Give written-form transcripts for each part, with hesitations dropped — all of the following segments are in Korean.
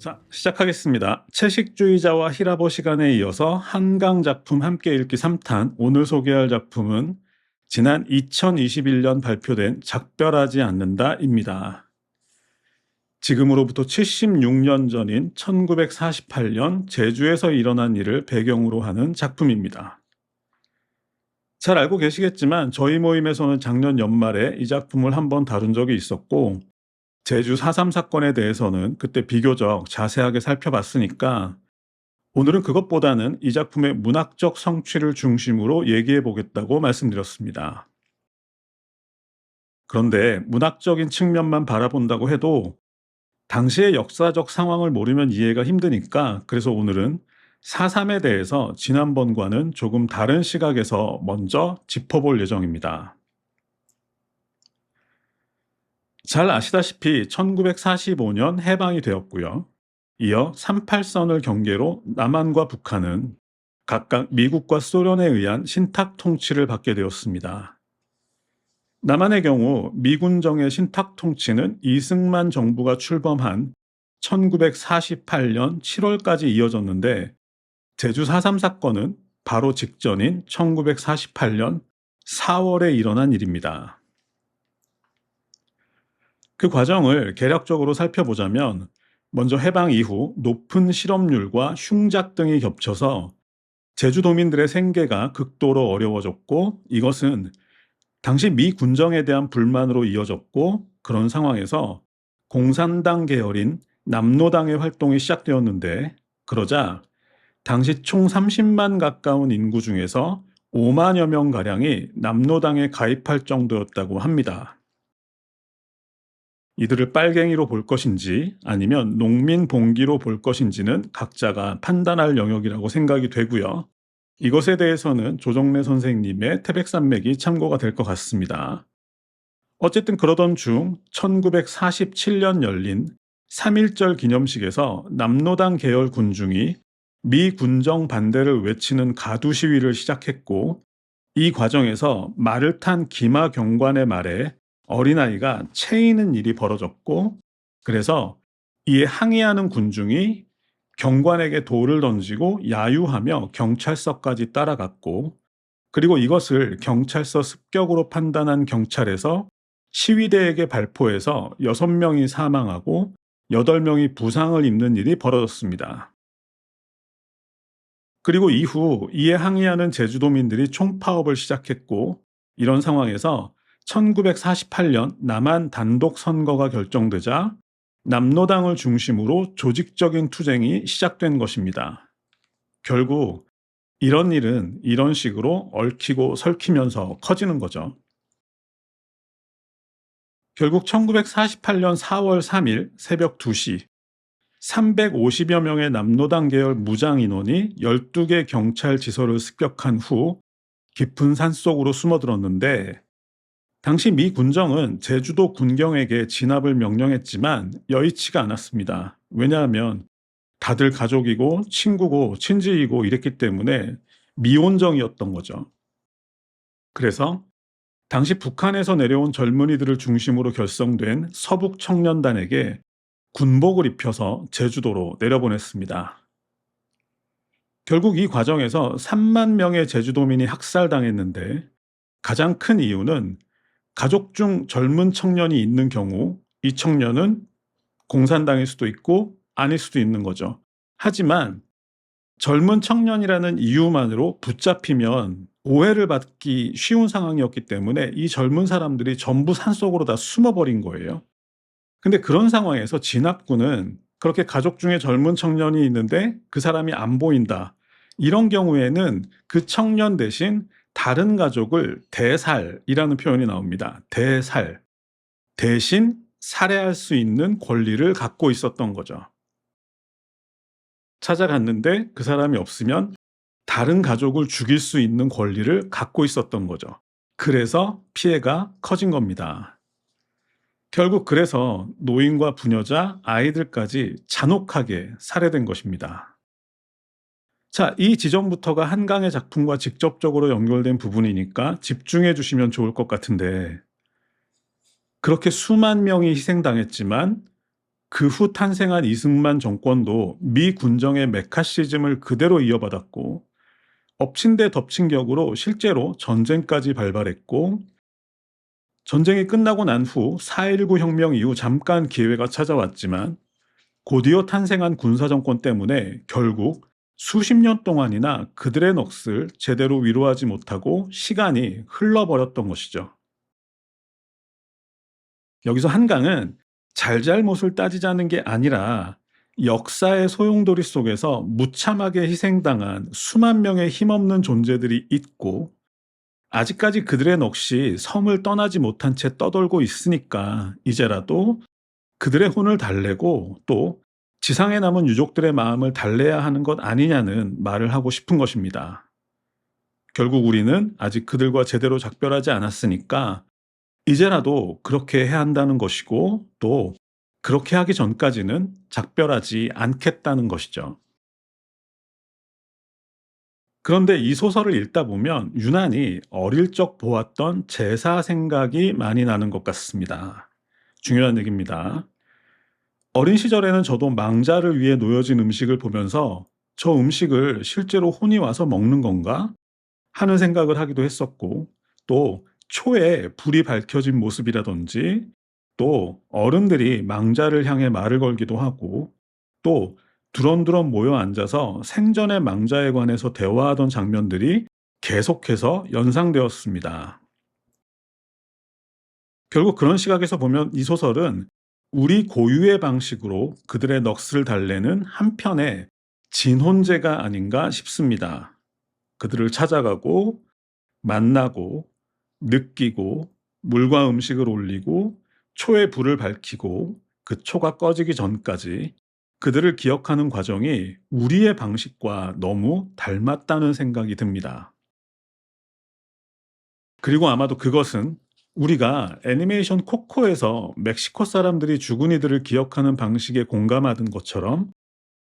자, 시작하겠습니다. 채식주의자와 히라보 시간에 이어서 한강 작품 함께 읽기 3탄. 오늘 소개할 작품은 지난 2021년 발표된 작별하지 않는다입니다. 지금으로부터 76년 전인 1948년 제주에서 일어난 일을 배경으로 하는 작품입니다. 잘 알고 계시겠지만 저희 모임에서는 작년 연말에 이 작품을 한번 다룬 적이 있었고, 제주 4.3 사건에 대해서는 그때 비교적 자세하게 살펴봤으니까 오늘은 그것보다는 이 작품의 문학적 성취를 중심으로 얘기해 보겠다고 말씀드렸습니다. 그런데 문학적인 측면만 바라본다고 해도 당시의 역사적 상황을 모르면 이해가 힘드니까, 그래서 오늘은 4.3에 대해서 지난번과는 조금 다른 시각에서 먼저 짚어볼 예정입니다. 잘 아시다시피 1945년 해방이 되었고요. 이어 38선을 경계로 남한과 북한은 각각 미국과 소련에 의한 신탁 통치를 받게 되었습니다. 남한의 경우 미군정의 신탁 통치는 이승만 정부가 출범한 1948년 7월까지 이어졌는데, 제주 4.3 사건은 바로 직전인 1948년 4월에 일어난 일입니다. 그 과정을 개략적으로 살펴보자면, 먼저 해방 이후 높은 실업률과 흉작 등이 겹쳐서 제주도민들의 생계가 극도로 어려워졌고, 이것은 당시 미 군정에 대한 불만으로 이어졌고, 그런 상황에서 공산당 계열인 남로당의 활동이 시작되었는데, 그러자 당시 총 30만 가까운 인구 중에서 5만여 명가량이 남로당에 가입할 정도였다고 합니다. 이들을 빨갱이로 볼 것인지 아니면 농민 봉기로 볼 것인지는 각자가 판단할 영역이라고 생각이 되고요. 이것에 대해서는 조정래 선생님의 태백산맥이 참고가 될 것 같습니다. 어쨌든 그러던 중 1947년 열린 3.1절 기념식에서 남로당 계열 군중이 미 군정 반대를 외치는 가두 시위를 시작했고, 이 과정에서 말을 탄 기마 경관의 말에 어린아이가 채이는 일이 벌어졌고, 그래서 이에 항의하는 군중이 경관에게 돌을 던지고 야유하며 경찰서까지 따라갔고, 그리고 이것을 경찰서 습격으로 판단한 경찰에서 시위대에게 발포해서 6명이 사망하고 8명이 부상을 입는 일이 벌어졌습니다. 그리고 이후 이에 항의하는 제주도민들이 총파업을 시작했고, 이런 상황에서 1948년 남한 단독 선거가 결정되자 남로당을 중심으로 조직적인 투쟁이 시작된 것입니다. 결국 이런 일은 이런 식으로 얽히고 설키면서 커지는 거죠. 결국 1948년 4월 3일 새벽 2시 350여 명의 남로당 계열 무장 인원이 12개 경찰 지서를 습격한 후 깊은 산속으로 숨어들었는데, 당시 미 군정은 제주도 군경에게 진압을 명령했지만 여의치가 않았습니다. 왜냐하면 다들 가족이고 친구고 친지이고 이랬기 때문에 미온정이었던 거죠. 그래서 당시 북한에서 내려온 젊은이들을 중심으로 결성된 서북 청년단에게 군복을 입혀서 제주도로 내려보냈습니다. 결국 이 과정에서 3만 명의 제주도민이 학살당했는데, 가장 큰 이유는 가족 중 젊은 청년이 있는 경우 이 청년은 공산당일 수도 있고 아닐 수도 있는 거죠. 하지만 젊은 청년이라는 이유만으로 붙잡히면 오해를 받기 쉬운 상황이었기 때문에 이 젊은 사람들이 전부 산속으로 다 숨어버린 거예요. 근데 그런 상황에서 진압군은 그렇게 가족 중에 젊은 청년이 있는데 그 사람이 안 보인다, 이런 경우에는 그 청년 대신 다른 가족을 대살이라는 표현이 나옵니다. 대살. 대신 살해할 수 있는 권리를 갖고 있었던 거죠. 찾아갔는데 그 사람이 없으면 다른 가족을 죽일 수 있는 권리를 갖고 있었던 거죠. 그래서 피해가 커진 겁니다. 결국 그래서 노인과 부녀자, 아이들까지 잔혹하게 살해된 것입니다. 자, 이 지점부터가 한강의 작품과 직접적으로 연결된 부분이니까 집중해 주시면 좋을 것 같은데, 그렇게 수만 명이 희생당했지만 그 후 탄생한 이승만 정권도 미 군정의 메카시즘을 그대로 이어받았고 엎친 데 덮친 격으로 실제로 전쟁까지 발발했고 전쟁이 끝나고 난 후 4.19 혁명 이후 잠깐 기회가 찾아왔지만 곧이어 탄생한 군사정권 때문에 결국 수십 년 동안이나 그들의 넋을 제대로 위로하지 못하고 시간이 흘러버렸던 것이죠. 여기서 한강은 잘잘못을 따지자는 게 아니라 역사의 소용돌이 속에서 무참하게 희생당한 수만 명의 힘없는 존재들이 있고 아직까지 그들의 넋이 섬을 떠나지 못한 채 떠돌고 있으니까 이제라도 그들의 혼을 달래고 또 지상에 남은 유족들의 마음을 달래야 하는 것 아니냐는 말을 하고 싶은 것입니다. 결국 우리는 아직 그들과 제대로 작별하지 않았으니까 이제라도 그렇게 해야 한다는 것이고 또 그렇게 하기 전까지는 작별하지 않겠다는 것이죠. 그런데 이 소설을 읽다 보면 유난히 어릴 적 보았던 제사 생각이 많이 나는 것 같습니다. 중요한 얘기입니다. 어린 시절에는 저도 망자를 위해 놓여진 음식을 보면서 저 음식을 실제로 혼이 와서 먹는 건가? 하는 생각을 하기도 했었고, 또 초에 불이 밝혀진 모습이라든지, 또 어른들이 망자를 향해 말을 걸기도 하고, 또 두런두런 모여 앉아서 생전의 망자에 관해서 대화하던 장면들이 계속해서 연상되었습니다. 결국 그런 시각에서 보면 이 소설은 우리 고유의 방식으로 그들의 넋을 달래는 한편의 진혼제가 아닌가 싶습니다. 그들을 찾아가고 만나고 느끼고 물과 음식을 올리고 초에 불을 밝히고 그 초가 꺼지기 전까지 그들을 기억하는 과정이 우리의 방식과 너무 닮았다는 생각이 듭니다. 그리고 아마도 그것은 우리가 애니메이션 코코에서 멕시코 사람들이 주군이들을 기억하는 방식에 공감하던 것처럼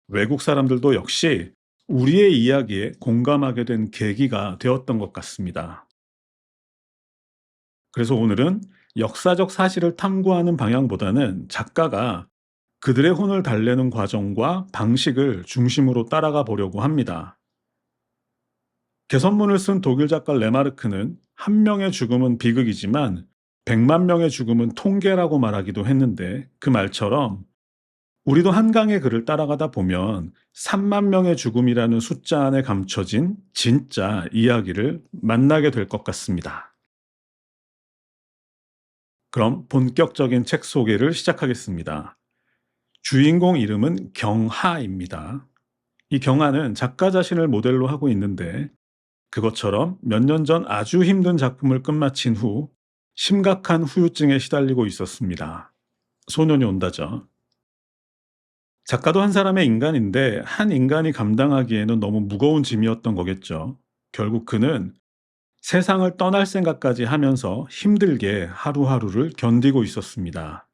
외국 사람들도 역시 우리의 이야기에 공감하게 된 계기가 되었던 것 같습니다. 그래서 오늘은 역사적 사실을 탐구하는 방향보다는 작가가 그들의 혼을 달래는 과정과 방식을 중심으로 따라가 보려고 합니다. 개선문을 쓴 독일 작가 레마르크는 한 명의 죽음은 비극이지만 100만 명의 죽음은 통계라고 말하기도 했는데 그 말처럼 우리도 한강의 글을 따라가다 보면 3만 명의 죽음이라는 숫자 안에 감춰진 진짜 이야기를 만나게 될 것 같습니다. 그럼 본격적인 책 소개를 시작하겠습니다. 주인공 이름은 경하입니다. 이 경하는 작가 자신을 모델로 하고 있는데 그것처럼 몇 년 전 아주 힘든 작품을 끝마친 후 심각한 후유증에 시달리고 있었습니다. 소년이 온다죠. 작가도 한 사람의 인간인데 한 인간이 감당하기에는 너무 무거운 짐이었던 거겠죠. 결국 그는 세상을 떠날 생각까지 하면서 힘들게 하루하루를 견디고 있었습니다.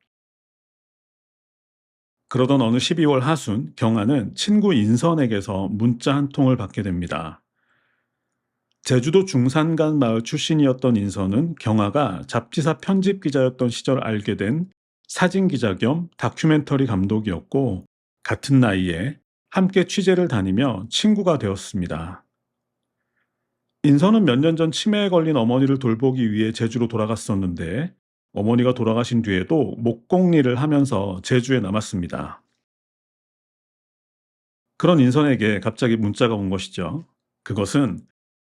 그러던 어느 12월 하순 경아는 친구 인선에게서 문자 한 통을 받게 됩니다. 제주도 중산간 마을 출신이었던 인선은 경아가 잡지사 편집 기자였던 시절 알게 된 사진 기자 겸 다큐멘터리 감독이었고 같은 나이에 함께 취재를 다니며 친구가 되었습니다. 인선은 몇 년 전 치매에 걸린 어머니를 돌보기 위해 제주로 돌아갔었는데 어머니가 돌아가신 뒤에도 목공일을 하면서 제주에 남았습니다. 그런 인선에게 갑자기 문자가 온 것이죠. 그것은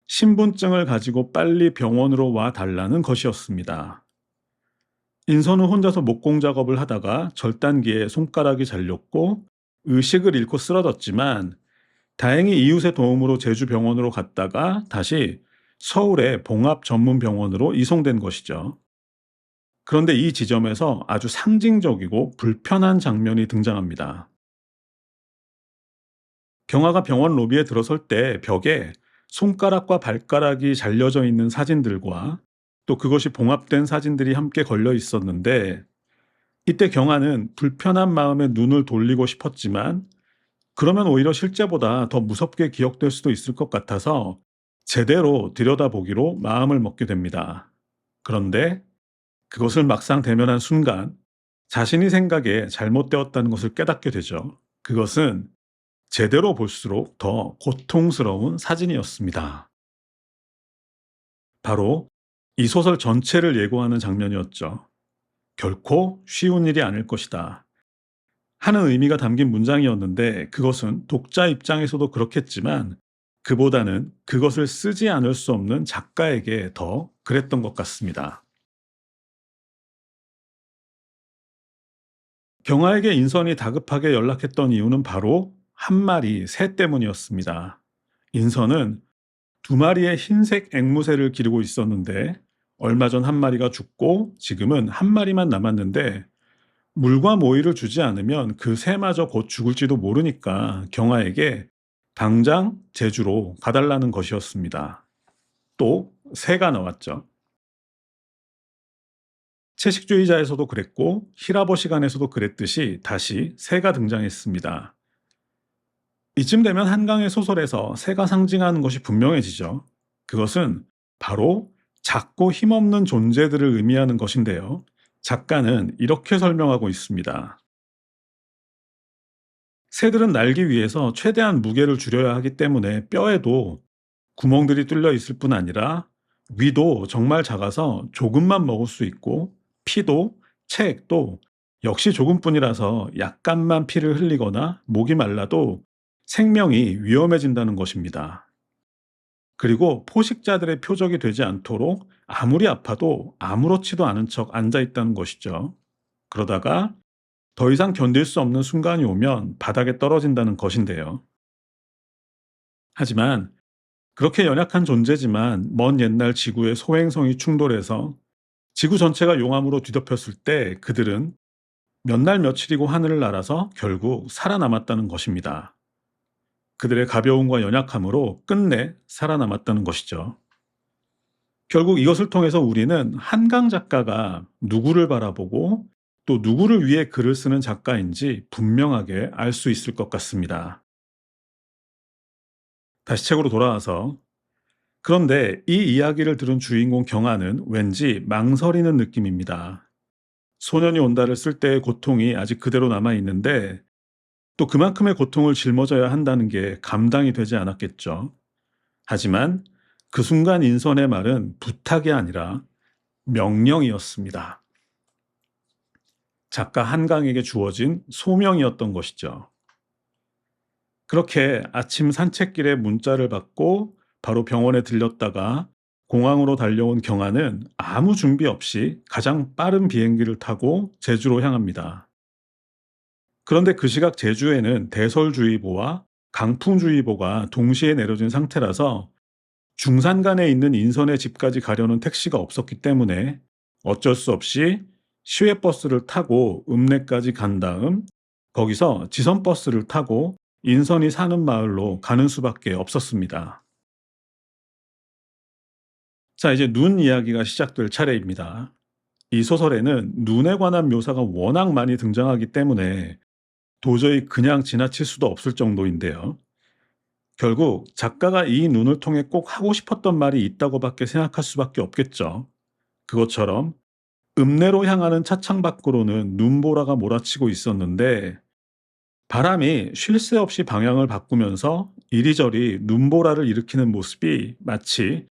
신분증을 가지고 빨리 병원으로 와 달라는 것이었습니다. 인선은 혼자서 목공 작업을 하다가 절단기에 손가락이 잘렸고 의식을 잃고 쓰러졌지만 다행히 이웃의 도움으로 제주 병원으로 갔다가 다시 서울의 봉합 전문 병원으로 이송된 것이죠. 그런데 이 지점에서 아주 상징적이고 불편한 장면이 등장합니다. 경아가 병원 로비에 들어설 때 벽에 손가락과 발가락이 잘려져 있는 사진들과 또 그것이 봉합된 사진들이 함께 걸려 있었는데 이때 경아는 불편한 마음에 눈을 돌리고 싶었지만 그러면 오히려 실제보다 더 무섭게 기억될 수도 있을 것 같아서 제대로 들여다보기로 마음을 먹게 됩니다. 그런데 그것을 막상 대면한 순간 자신이 생각에 잘못되었다는 것을 깨닫게 되죠. 그것은 제대로 볼수록 더 고통스러운 사진이었습니다. 바로 이 소설 전체를 예고하는 장면이었죠. 결코 쉬운 일이 아닐 것이다 하는 의미가 담긴 문장이었는데, 그것은 독자 입장에서도 그렇겠지만 그보다는 그것을 쓰지 않을 수 없는 작가에게 더 그랬던 것 같습니다. 경아에게 인선이 다급하게 연락했던 이유는 바로 한 마리 새 때문이었습니다. 인선은 두 마리의 흰색 앵무새를 기르고 있었는데, 얼마 전 한 마리가 죽고 지금은 한 마리만 남았는데, 물과 모이를 주지 않으면 그 새마저 곧 죽을지도 모르니까 경아에게 당장 제주로 가달라는 것이었습니다. 또 새가 나왔죠. 채식주의자에서도 그랬고 히라버 시간에서도 그랬듯이 다시 새가 등장했습니다. 이쯤 되면 한강의 소설에서 새가 상징하는 것이 분명해지죠. 그것은 바로 작고 힘없는 존재들을 의미하는 것인데요. 작가는 이렇게 설명하고 있습니다. 새들은 날기 위해서 최대한 무게를 줄여야 하기 때문에 뼈에도 구멍들이 뚫려 있을 뿐 아니라 위도 정말 작아서 조금만 먹을 수 있고, 피도 체액도 역시 조금뿐이라서 약간만 피를 흘리거나 목이 말라도 생명이 위험해진다는 것입니다. 그리고 포식자들의 표적이 되지 않도록 아무리 아파도 아무렇지도 않은 척 앉아 있다는 것이죠. 그러다가 더 이상 견딜 수 없는 순간이 오면 바닥에 떨어진다는 것인데요. 하지만 그렇게 연약한 존재지만 먼 옛날 지구의 소행성이 충돌해서 지구 전체가 용암으로 뒤덮였을 때 그들은 몇 날 며칠이고 하늘을 날아서 결국 살아남았다는 것입니다. 그들의 가벼움과 연약함으로 끝내 살아남았다는 것이죠. 결국 이것을 통해서 우리는 한강 작가가 누구를 바라보고 또 누구를 위해 글을 쓰는 작가인지 분명하게 알 수 있을 것 같습니다. 다시 책으로 돌아와서, 그런데 이 이야기를 들은 주인공 경아는 왠지 망설이는 느낌입니다. 소년이 온다를 쓸 때의 고통이 아직 그대로 남아 있는데 또 그만큼의 고통을 짊어져야 한다는 게 감당이 되지 않았겠죠. 하지만 그 순간 인선의 말은 부탁이 아니라 명령이었습니다. 작가 한강에게 주어진 소명이었던 것이죠. 그렇게 아침 산책길에 문자를 받고 바로 병원에 들렸다가 공항으로 달려온 경아는 아무 준비 없이 가장 빠른 비행기를 타고 제주로 향합니다. 그런데 그 시각 제주에는 대설주의보와 강풍주의보가 동시에 내려진 상태라서 중산간에 있는 인선의 집까지 가려는 택시가 없었기 때문에 어쩔 수 없이 시외버스를 타고 읍내까지 간 다음 거기서 지선버스를 타고 인선이 사는 마을로 가는 수밖에 없었습니다. 자, 이제 눈 이야기가 시작될 차례입니다. 이 소설에는 눈에 관한 묘사가 워낙 많이 등장하기 때문에 도저히 그냥 지나칠 수도 없을 정도인데요. 결국 작가가 이 눈을 통해 꼭 하고 싶었던 말이 있다고밖에 생각할 수밖에 없겠죠. 그것처럼 읍내로 향하는 차창 밖으로는 눈보라가 몰아치고 있었는데 바람이 쉴 새 없이 방향을 바꾸면서 이리저리 눈보라를 일으키는 모습이 마치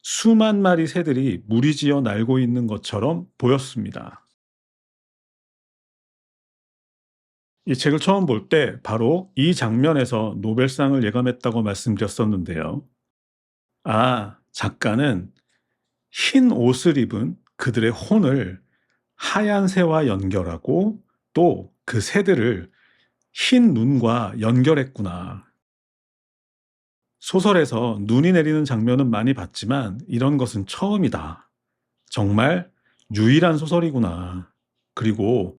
수만 마리 새들이 무리지어 날고 있는 것처럼 보였습니다. 이 책을 처음 볼 때 바로 이 장면에서 노벨상을 예감했다고 말씀드렸었는데요. 아, 작가는 흰 옷을 입은 그들의 혼을 하얀 새와 연결하고 또 그 새들을 흰 눈과 연결했구나. 소설에서 눈이 내리는 장면은 많이 봤지만 이런 것은 처음이다. 정말 유일한 소설이구나. 그리고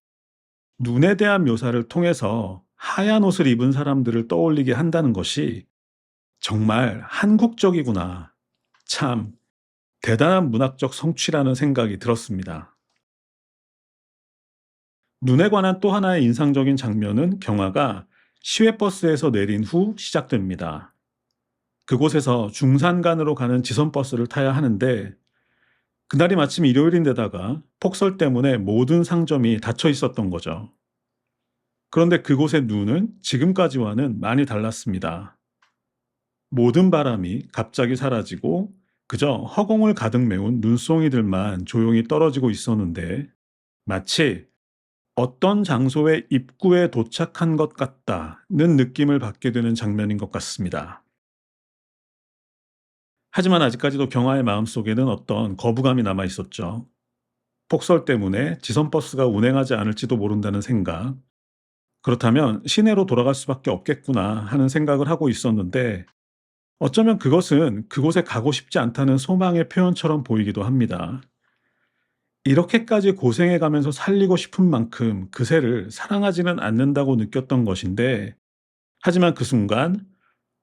눈에 대한 묘사를 통해서 하얀 옷을 입은 사람들을 떠올리게 한다는 것이 정말 한국적이구나. 참 대단한 문학적 성취라는 생각이 들었습니다. 눈에 관한 또 하나의 인상적인 장면은 경아가 시외버스에서 내린 후 시작됩니다. 그곳에서 중산간으로 가는 지선버스를 타야 하는데 그날이 마침 일요일인데다가 폭설 때문에 모든 상점이 닫혀 있었던 거죠. 그런데 그곳의 눈은 지금까지와는 많이 달랐습니다. 모든 바람이 갑자기 사라지고 그저 허공을 가득 메운 눈송이들만 조용히 떨어지고 있었는데 마치 어떤 장소의 입구에 도착한 것 같다는 느낌을 받게 되는 장면인 것 같습니다. 하지만 아직까지도 경아의 마음속에는 어떤 거부감이 남아 있었죠. 폭설 때문에 지선버스가 운행하지 않을지도 모른다는 생각. 그렇다면 시내로 돌아갈 수밖에 없겠구나 하는 생각을 하고 있었는데 어쩌면 그것은 그곳에 가고 싶지 않다는 소망의 표현처럼 보이기도 합니다. 이렇게까지 고생해 가면서 살리고 싶은 만큼 그 새를 사랑하지는 않는다고 느꼈던 것인데 하지만 그 순간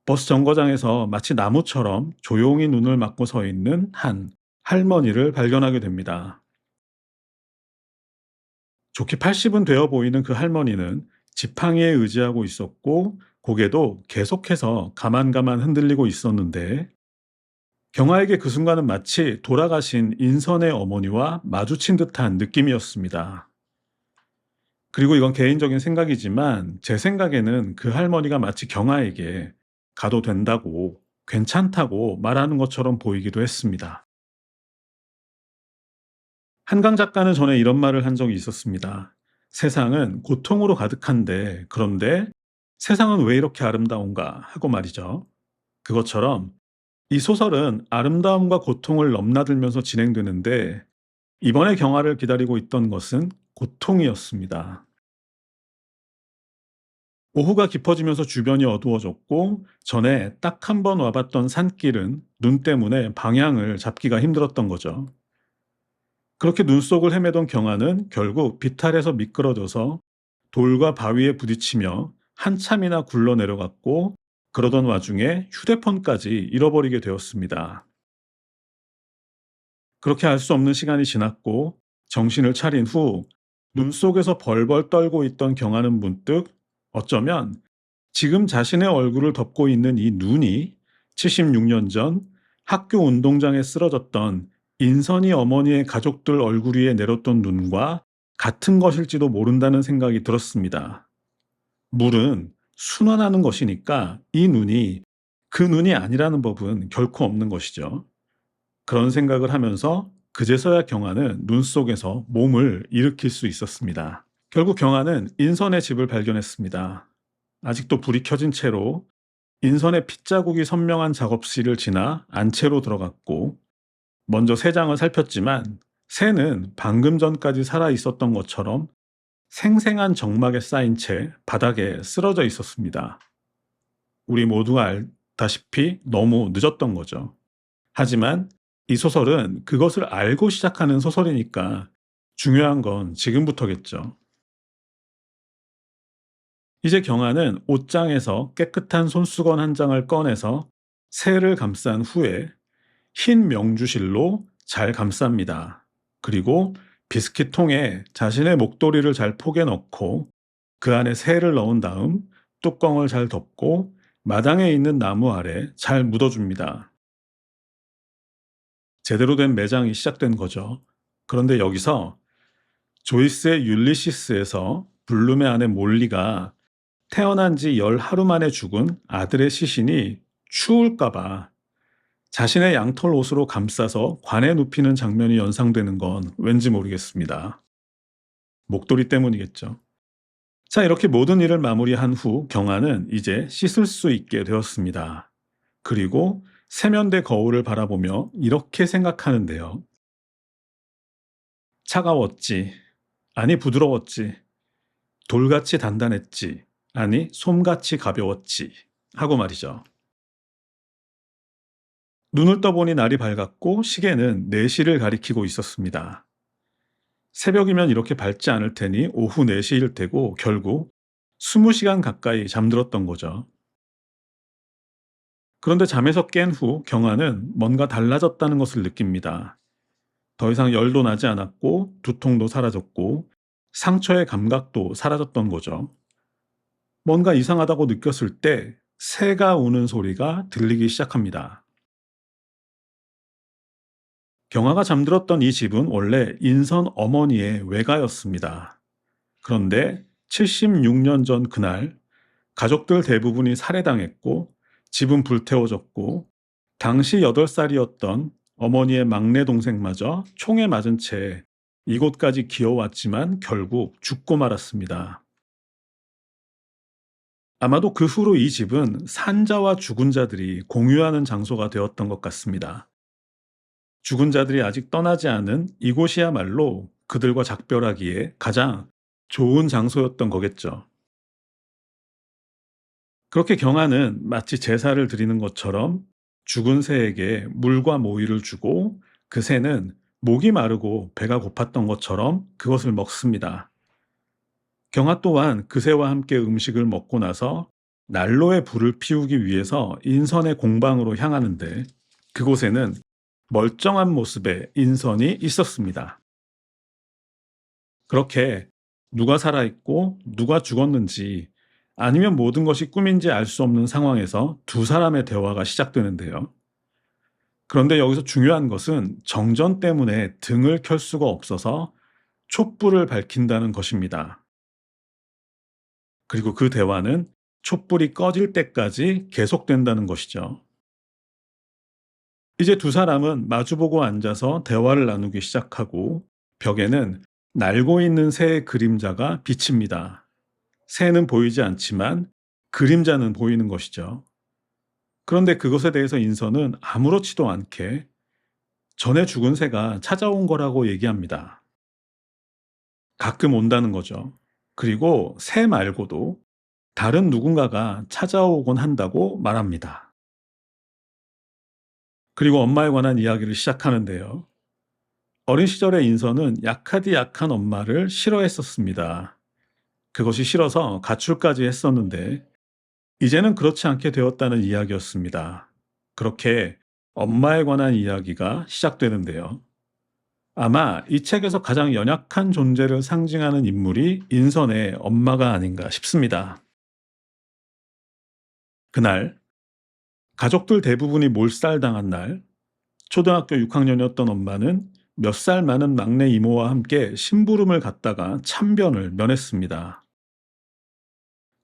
버스 정거장에서 마치 나무처럼 조용히 눈을 맞고 서 있는 한 할머니를 발견하게 됩니다. 좋게 80은 되어 보이는 그 할머니는 지팡이에 의지하고 있었고 고개도 계속해서 가만가만 흔들리고 있었는데 경아에게 그 순간은 마치 돌아가신 인선의 어머니와 마주친 듯한 느낌이었습니다. 그리고 이건 개인적인 생각이지만 제 생각에는 그 할머니가 마치 경아에게 가도 된다고 괜찮다고 말하는 것처럼 보이기도 했습니다. 한강 작가는 전에 이런 말을 한 적이 있었습니다. 세상은 고통으로 가득한데 그런데 세상은 왜 이렇게 아름다운가 하고 말이죠. 그것처럼 이 소설은 아름다움과 고통을 넘나들면서 진행되는데 이번에 경화를 기다리고 있던 것은 고통이었습니다. 오후가 깊어지면서 주변이 어두워졌고 전에 딱 한 번 와봤던 산길은 눈 때문에 방향을 잡기가 힘들었던 거죠. 그렇게 눈 속을 헤매던 경아는 결국 비탈에서 미끄러져서 돌과 바위에 부딪히며 한참이나 굴러 내려갔고 그러던 와중에 휴대폰까지 잃어버리게 되었습니다. 그렇게 알 수 없는 시간이 지났고 정신을 차린 후 눈 속에서 벌벌 떨고 있던 경아는 문득 어쩌면 지금 자신의 얼굴을 덮고 있는 이 눈이 76년 전 학교 운동장에 쓰러졌던 인선이 어머니의 가족들 얼굴 위에 내렸던 눈과 같은 것일지도 모른다는 생각이 들었습니다. 물은 순환하는 것이니까 이 눈이 그 눈이 아니라는 법은 결코 없는 것이죠. 그런 생각을 하면서 그제서야 경아는 눈 속에서 몸을 일으킬 수 있었습니다. 결국 경아는 인선의 집을 발견했습니다. 아직도 불이 켜진 채로 인선의 핏자국이 선명한 작업실을 지나 안채로 들어갔고 먼저 새 장을 살폈지만 새는 방금 전까지 살아 있었던 것처럼 생생한 정막에 쌓인 채 바닥에 쓰러져 있었습니다. 우리 모두가 알다시피 너무 늦었던 거죠. 하지만 이 소설은 그것을 알고 시작하는 소설이니까 중요한 건 지금부터겠죠. 이제 경아는 옷장에서 깨끗한 손수건 한 장을 꺼내서 새를 감싼 후에 흰 명주실로 잘 감쌉니다. 그리고 비스킷 통에 자신의 목도리를 잘 포개 넣고 그 안에 새를 넣은 다음 뚜껑을 잘 덮고 마당에 있는 나무 아래 잘 묻어줍니다. 제대로 된 매장이 시작된 거죠. 그런데 여기서 조이스의 율리시스에서 블룸의 아내 몰리가 태어난 지 열 하루 만에 죽은 아들의 시신이 추울까봐 자신의 양털 옷으로 감싸서 관에 눕히는 장면이 연상되는 건 왠지 모르겠습니다. 목도리 때문이겠죠. 자, 이렇게 모든 일을 마무리한 후 경아는 이제 씻을 수 있게 되었습니다. 그리고 세면대 거울을 바라보며 이렇게 생각하는데요. 차가웠지. 아니, 부드러웠지. 돌같이 단단했지. 아니, 솜같이 가벼웠지. 하고 말이죠. 눈을 떠보니 날이 밝았고 시계는 4시를 가리키고 있었습니다. 새벽이면 이렇게 밝지 않을 테니 오후 4시일 테고 결국 20시간 가까이 잠들었던 거죠. 그런데 잠에서 깬 후 경아는 뭔가 달라졌다는 것을 느낍니다. 더 이상 열도 나지 않았고 두통도 사라졌고 상처의 감각도 사라졌던 거죠. 뭔가 이상하다고 느꼈을 때 새가 우는 소리가 들리기 시작합니다. 경아가 잠들었던 이 집은 원래 인선 어머니의 외가였습니다. 그런데 76년 전 그날 가족들 대부분이 살해당했고 집은 불태워졌고 당시 8살이었던 어머니의 막내 동생마저 총에 맞은 채 이곳까지 기어왔지만 결국 죽고 말았습니다. 아마도 그 후로 이 집은 산자와 죽은 자들이 공유하는 장소가 되었던 것 같습니다. 죽은 자들이 아직 떠나지 않은 이곳이야말로 그들과 작별하기에 가장 좋은 장소였던 거겠죠. 그렇게 경아는 마치 제사를 드리는 것처럼 죽은 새에게 물과 모이를 주고 그 새는 목이 마르고 배가 고팠던 것처럼 그것을 먹습니다. 경아 또한 그 새와 함께 음식을 먹고 나서 난로에 불을 피우기 위해서 인선의 공방으로 향하는데 그곳에는 멀쩡한 모습의 인선이 있었습니다. 그렇게 누가 살아있고 누가 죽었는지 아니면 모든 것이 꿈인지 알 수 없는 상황에서 두 사람의 대화가 시작되는데요. 그런데 여기서 중요한 것은 정전 때문에 등을 켤 수가 없어서 촛불을 밝힌다는 것입니다. 그리고 그 대화는 촛불이 꺼질 때까지 계속된다는 것이죠. 이제 두 사람은 마주보고 앉아서 대화를 나누기 시작하고 벽에는 날고 있는 새의 그림자가 비칩니다. 새는 보이지 않지만 그림자는 보이는 것이죠. 그런데 그것에 대해서 인선은 아무렇지도 않게 전에 죽은 새가 찾아온 거라고 얘기합니다. 가끔 온다는 거죠. 그리고 새 말고도 다른 누군가가 찾아오곤 한다고 말합니다. 그리고 엄마에 관한 이야기를 시작하는데요. 어린 시절의 인선은 약하디 약한 엄마를 싫어했었습니다. 그것이 싫어서 가출까지 했었는데 이제는 그렇지 않게 되었다는 이야기였습니다. 그렇게 엄마에 관한 이야기가 시작되는데요. 아마 이 책에서 가장 연약한 존재를 상징하는 인물이 인선의 엄마가 아닌가 싶습니다. 그날 가족들 대부분이 몰살당한 날 초등학교 6학년이었던 엄마는 몇 살 많은 막내 이모와 함께 심부름을 갔다가 참변을 면했습니다.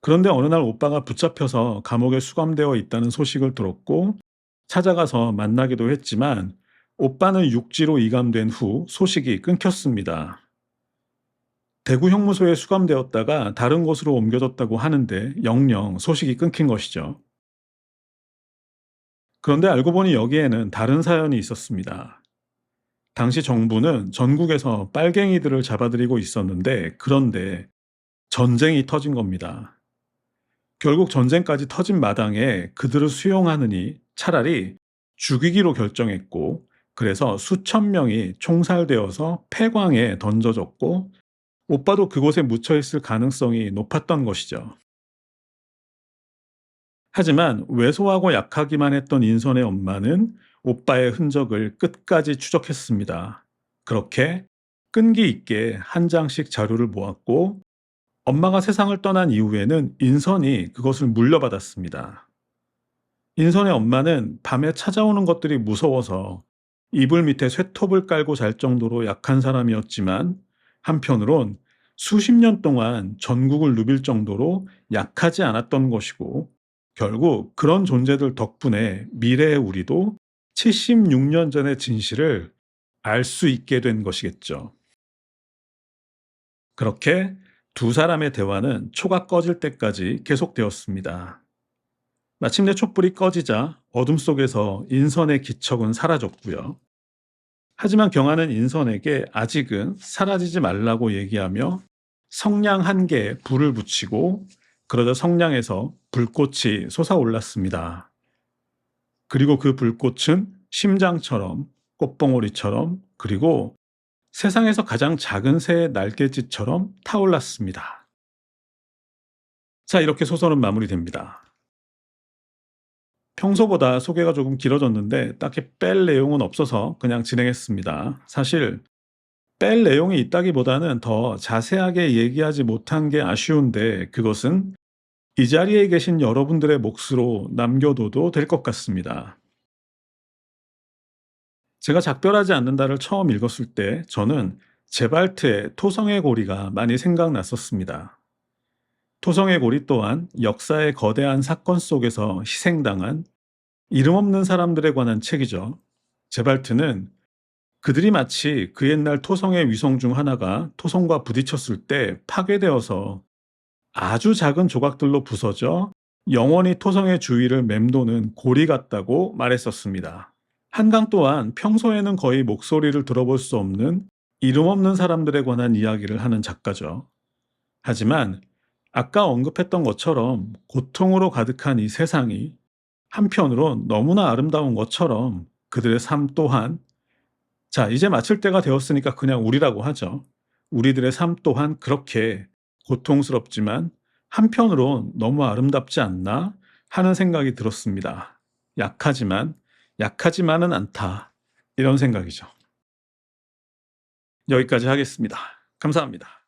그런데 어느 날 오빠가 붙잡혀서 감옥에 수감되어 있다는 소식을 들었고 찾아가서 만나기도 했지만 오빠는 육지로 이감된 후 소식이 끊겼습니다. 대구 형무소에 수감되었다가 다른 곳으로 옮겨졌다고 하는데 영영 소식이 끊긴 것이죠. 그런데 알고 보니 여기에는 다른 사연이 있었습니다. 당시 정부는 전국에서 빨갱이들을 잡아들이고 있었는데 그런데 전쟁이 터진 겁니다. 결국 전쟁까지 터진 마당에 그들을 수용하느니 차라리 죽이기로 결정했고 그래서 수천 명이 총살되어서 폐광에 던져졌고 오빠도 그곳에 묻혀 있을 가능성이 높았던 것이죠. 하지만 왜소하고 약하기만 했던 인선의 엄마는 오빠의 흔적을 끝까지 추적했습니다. 그렇게 끈기 있게 한 장씩 자료를 모았고 엄마가 세상을 떠난 이후에는 인선이 그것을 물려받았습니다. 인선의 엄마는 밤에 찾아오는 것들이 무서워서 이불 밑에 쇠톱을 깔고 잘 정도로 약한 사람이었지만 한편으론 수십 년 동안 전국을 누빌 정도로 약하지 않았던 것이고 결국 그런 존재들 덕분에 미래의 우리도 76년 전의 진실을 알 수 있게 된 것이겠죠. 그렇게 두 사람의 대화는 초가 꺼질 때까지 계속되었습니다. 마침내 촛불이 꺼지자 어둠 속에서 인선의 기척은 사라졌고요. 하지만 경아는 인선에게 아직은 사라지지 말라고 얘기하며 성냥 한 개에 불을 붙이고 그러자 성냥에서 불꽃이 솟아올랐습니다. 그리고 그 불꽃은 심장처럼 꽃봉오리처럼 그리고 세상에서 가장 작은 새의 날갯짓처럼 타올랐습니다. 자, 이렇게 소설은 마무리됩니다. 평소보다 소개가 조금 길어졌는데 딱히 뺄 내용은 없어서 그냥 진행했습니다. 사실 뺄 내용이 있다기보다는 더 자세하게 얘기하지 못한 게 아쉬운데 그것은 이 자리에 계신 여러분들의 몫으로 남겨둬도 될 것 같습니다. 제가 작별하지 않는다를 처음 읽었을 때 저는 제발트의 토성의 고리가 많이 생각났었습니다. 토성의 고리 또한 역사의 거대한 사건 속에서 희생당한 이름 없는 사람들에 관한 책이죠. 제발트는 그들이 마치 그 옛날 토성의 위성 중 하나가 토성과 부딪혔을 때 파괴되어서 아주 작은 조각들로 부서져 영원히 토성의 주위를 맴도는 고리 같다고 말했었습니다. 한강 또한 평소에는 거의 목소리를 들어볼 수 없는 이름 없는 사람들에 관한 이야기를 하는 작가죠. 하지만 아까 언급했던 것처럼 고통으로 가득한 이 세상이 한편으론 너무나 아름다운 것처럼 그들의 삶 또한, 자, 이제 마칠 때가 되었으니까 그냥 우리라고 하죠. 우리들의 삶 또한 그렇게 고통스럽지만 한편으론 너무 아름답지 않나 하는 생각이 들었습니다. 약하지만은 않다. 이런 생각이죠. 여기까지 하겠습니다. 감사합니다.